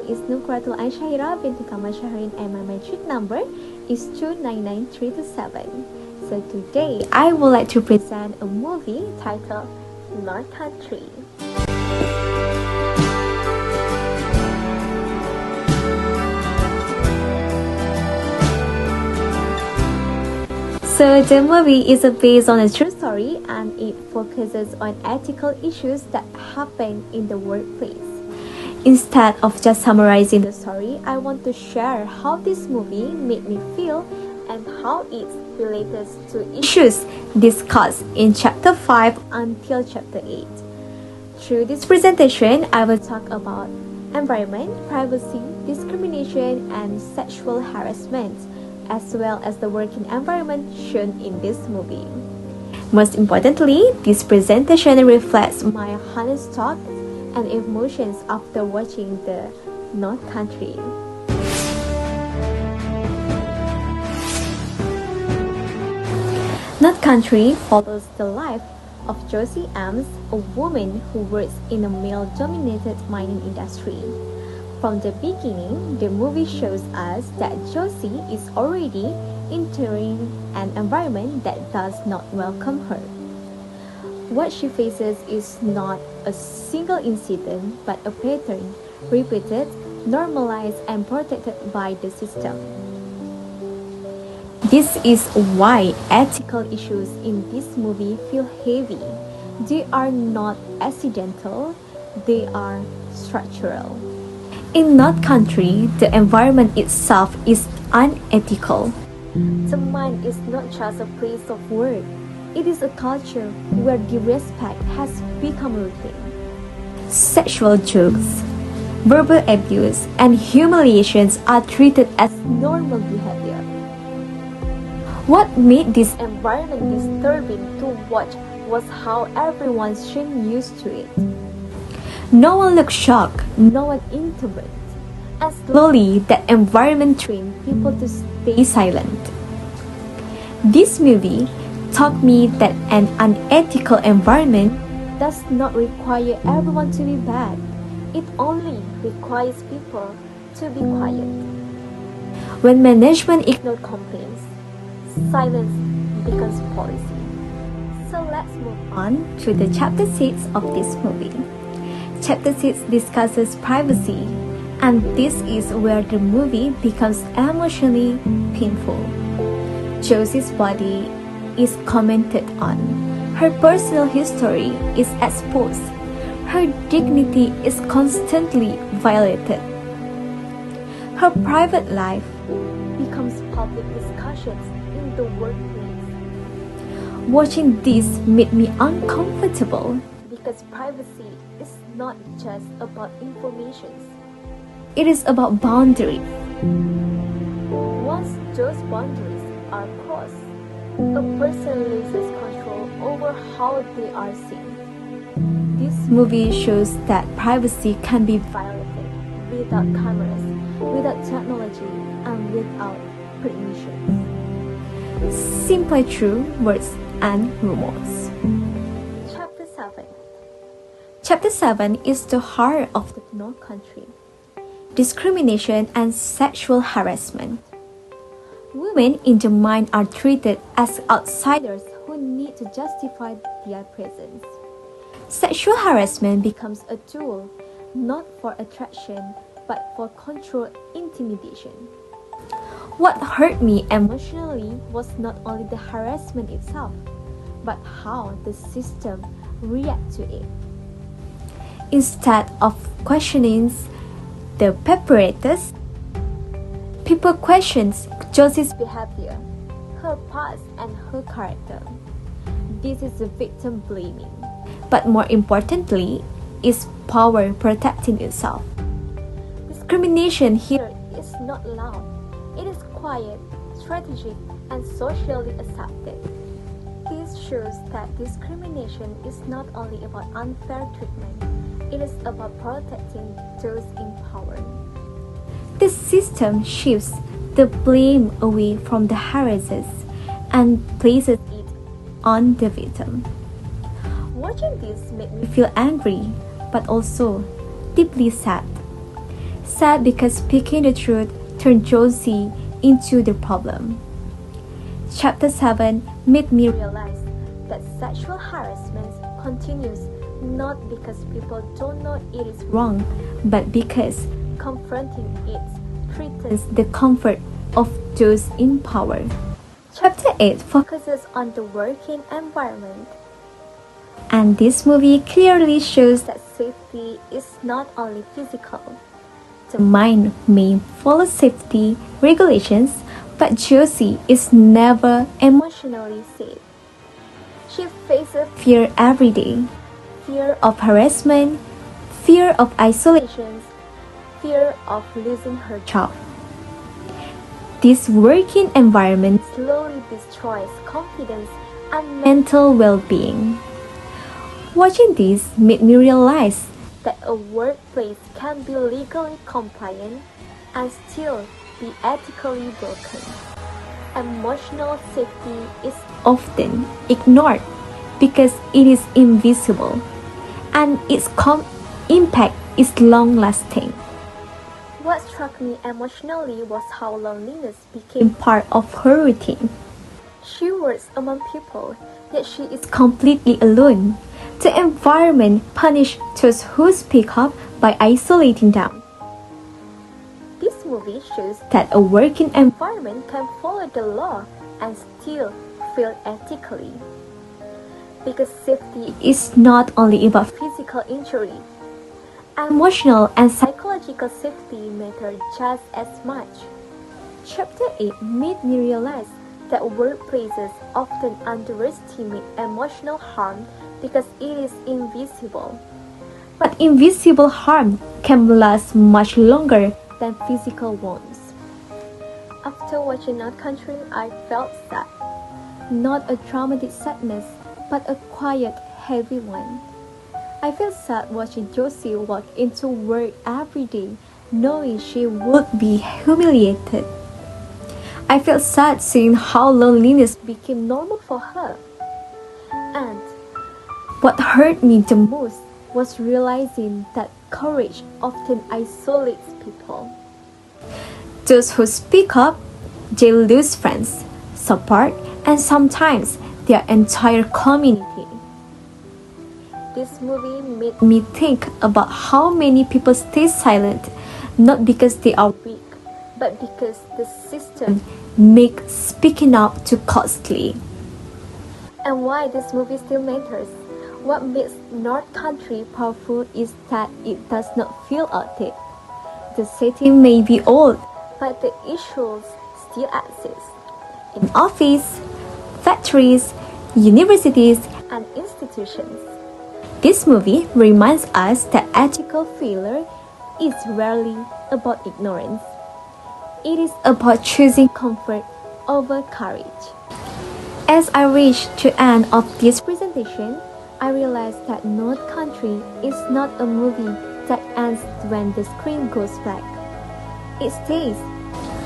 is Nukratul Aishahira binti Kamal Shahrin and my matric number is 299327. So today I would like to present a movie titled North Country. So the movie is based on a true story and it focuses on ethical issues that happen in the workplace. Instead of just summarizing the story, I want to share how this movie made me feel and how it relates to issues discussed in chapter 5 until chapter 8. Through this presentation, I will talk about environment, privacy, discrimination, and sexual harassment, as well as the working environment shown in this movie. Most importantly, this presentation reflects my honest thoughts and emotions after watching the North Country. North Country follows the life of Josie Ames, a woman who works in a male-dominated mining industry. From the beginning, the movie shows us that Josie is already entering an environment that does not welcome her. What she faces is not a single incident, but a pattern, repeated, normalized, and protected by the system. This is why ethical issues in this movie feel heavy. They are not accidental, they are structural. In North Country, the environment itself is unethical. The mine is not just a place of work. It is a culture where disrespect has become routine. Sexual jokes, verbal abuse, and humiliations are treated as normal behavior. What made this environment disturbing to watch was how everyone seemed used to it. No one looked shocked, no one intervened, and slowly that environment trained people to stay silent. This movie taught me that an unethical environment does not require everyone to be bad. It only requires people to be quiet. When management ignores complaints, silence becomes policy. So let's move on to the chapter 6 of this movie. Chapter 6 discusses privacy, and this is where the movie becomes emotionally painful. Josie's body is commented on. Her personal history is exposed. Her dignity is constantly violated. Her private life becomes public discussions in the workplace. Watching this made me uncomfortable because privacy is not just about information. It is about boundaries. Once those boundaries are crossed, a person loses control over how they are seen. This movie shows that privacy can be violated without cameras, without technology, and without permission. Simply through words and rumors. Chapter 7. Chapter 7 is the heart of the North Country. Discrimination and sexual harassment. Women in the mine are treated as outsiders who need to justify their presence. Sexual harassment becomes a tool not for attraction but for control intimidation. What hurt me emotionally was not only the harassment itself, but how the system reacts to it. Instead of questioning the perpetrators, people question Josie's behavior, her past, and her character. This is the victim blaming, but more importantly, is power protecting itself. Discrimination here is not loud, it is quiet, strategic, and socially accepted. This shows that discrimination is not only about unfair treatment, it is about protecting those in power. The system shifts the blame away from the harassers and places it on the victim. Watching this made me feel angry, but also deeply sad. Sad because speaking the truth turned Josie into the problem. Chapter 7 made me realize that sexual harassment continues not because people don't know it is wrong, but because confronting it threatens the comfort of those in power. Chapter 8 focuses on the working environment. And this movie clearly shows that safety is not only physical. The mind may follow safety regulations, but Josie is never emotionally safe. She faces fear every day. Fear of harassment, fear of isolation, fear of losing her job. This working environment slowly destroys confidence and mental well-being. Watching this made me realize that a workplace can be legally compliant and still be ethically broken. Emotional safety is often ignored because it is invisible and its impact is long-lasting. What struck me emotionally was how loneliness became part of her routine. She works among people, yet she is completely alone. The environment punishes those who speak up by isolating them. This movie shows that a working environment can follow the law and still feel ethically. Because safety is not only about physical injury. Emotional and psychological safety matter just as much. Chapter 8 made me realize that workplaces often underestimate emotional harm because it is invisible. But invisible harm can last much longer than physical wounds. After watching Not Country, I felt sad. Not a dramatic sadness, but a quiet, heavy one. I felt sad watching Josie walk into work every day, knowing she would be humiliated. I felt sad seeing how loneliness became normal for her. And what hurt me the most was realizing that courage often isolates people. Those who speak up, they lose friends, support, and sometimes their entire community. This movie made me think about how many people stay silent, not because they are weak, but because the system makes speaking up too costly. And why this movie still matters? What makes North Country powerful is that it does not feel outdated. The setting may be old, but the issues still exist. In offices, factories, universities, and institutions. This movie reminds us that ethical failure is rarely about ignorance. It is about choosing comfort over courage. As I reach the end of this presentation, I realized that North Country is not a movie that ends when the screen goes black. It stays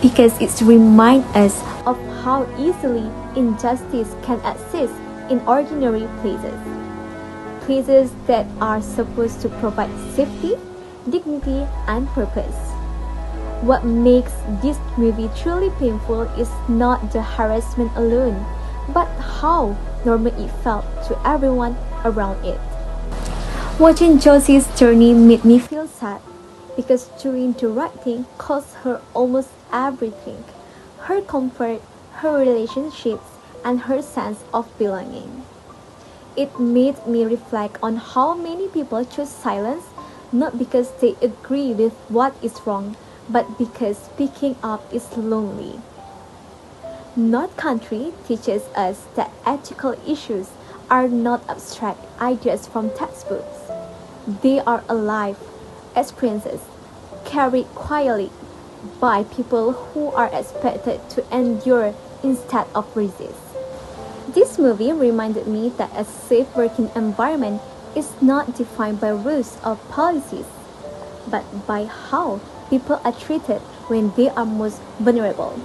because it reminds us of how easily injustice can exist in ordinary places. Places that are supposed to provide safety, dignity, and purpose. What makes this movie truly painful is not the harassment alone, but how normal it felt to everyone around it. Watching Josie's journey made me feel sad because doing the right thing cost her almost everything: her comfort, her relationships, and her sense of belonging. It made me reflect on how many people choose silence not because they agree with what is wrong, but because speaking up is lonely. North Country teaches us that ethical issues are not abstract ideas from textbooks. They are alive experiences carried quietly by people who are expected to endure instead of resist. This movie reminded me that a safe working environment is not defined by rules or policies, but by how people are treated when they are most vulnerable.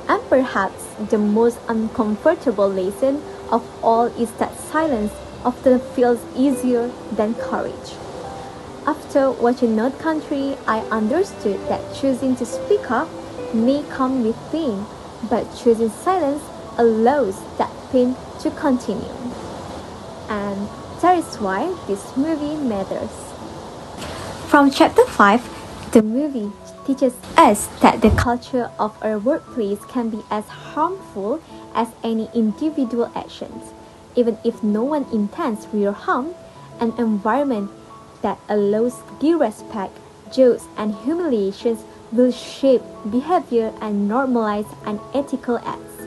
And perhaps the most uncomfortable lesson of all is that silence often feels easier than courage. After watching Not Country, I understood that choosing to speak up may come with pain, but choosing silence allows that pain to continue. And that is why this movie matters. From chapter 5, the movie teaches us that the culture of our workplace can be as harmful as any individual actions. Even if no one intends real harm, an environment that allows disrespect, jokes, and humiliations will shape behavior and normalize unethical acts.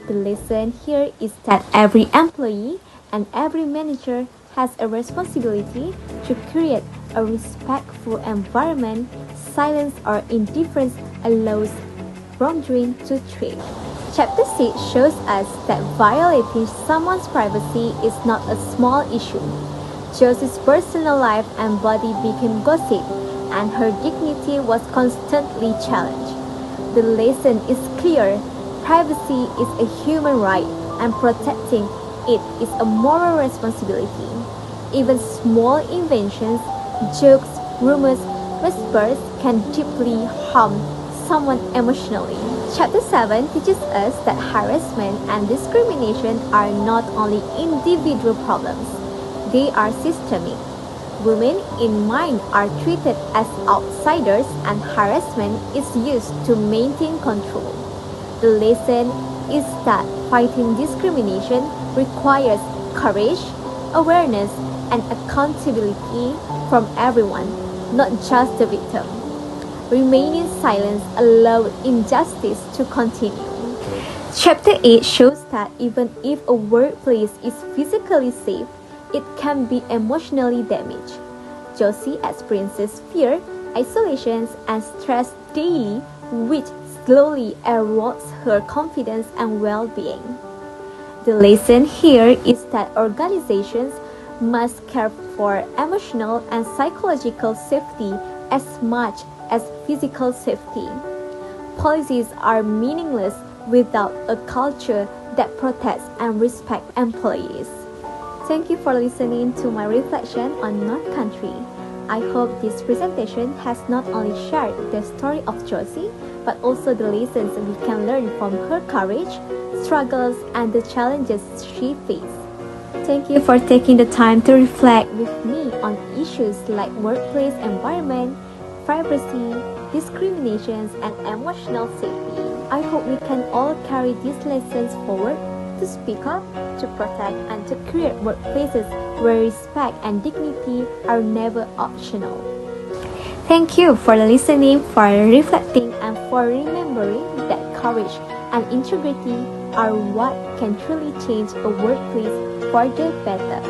The lesson here is that every employee and every manager has a responsibility to create a respectful environment. Silence or indifference allows wrongdoing to thrive. Chapter 6 shows us that violating someone's privacy is not a small issue. Josie's personal life and body became gossip, and her dignity was constantly challenged. The lesson is clear. Privacy is a human right, and protecting it is a moral responsibility. Even small inventions, jokes, rumors, whispers can deeply harm someone emotionally. Chapter 7 teaches us that harassment and discrimination are not only individual problems, they are systemic. Women in mind are treated as outsiders, and harassment is used to maintain control. The lesson is that fighting discrimination requires courage, awareness, and accountability from everyone, not just the victim. Remaining silent allows injustice to continue. Chapter 8 shows that even if a workplace is physically safe, it can be emotionally damaged. Josie experiences fear, isolation, and stress daily, which slowly erodes her confidence and well-being. The lesson here is that organizations must care for emotional and psychological safety as much as physical safety. Policies are meaningless without a culture that protects and respects employees. Thank you for listening to my reflection on North Country. I hope this presentation has not only shared the story of Josie, but also the lessons we can learn from her courage, struggles, and the challenges she faced. Thank you for taking the time to reflect with me on issues like workplace environment, privacy, discriminations, and emotional safety. I hope we can all carry these lessons forward to speak up, to protect, and to create workplaces where respect and dignity are never optional. Thank you for listening, for reflecting, and for remembering that courage and integrity are what can truly change a workplace for the better.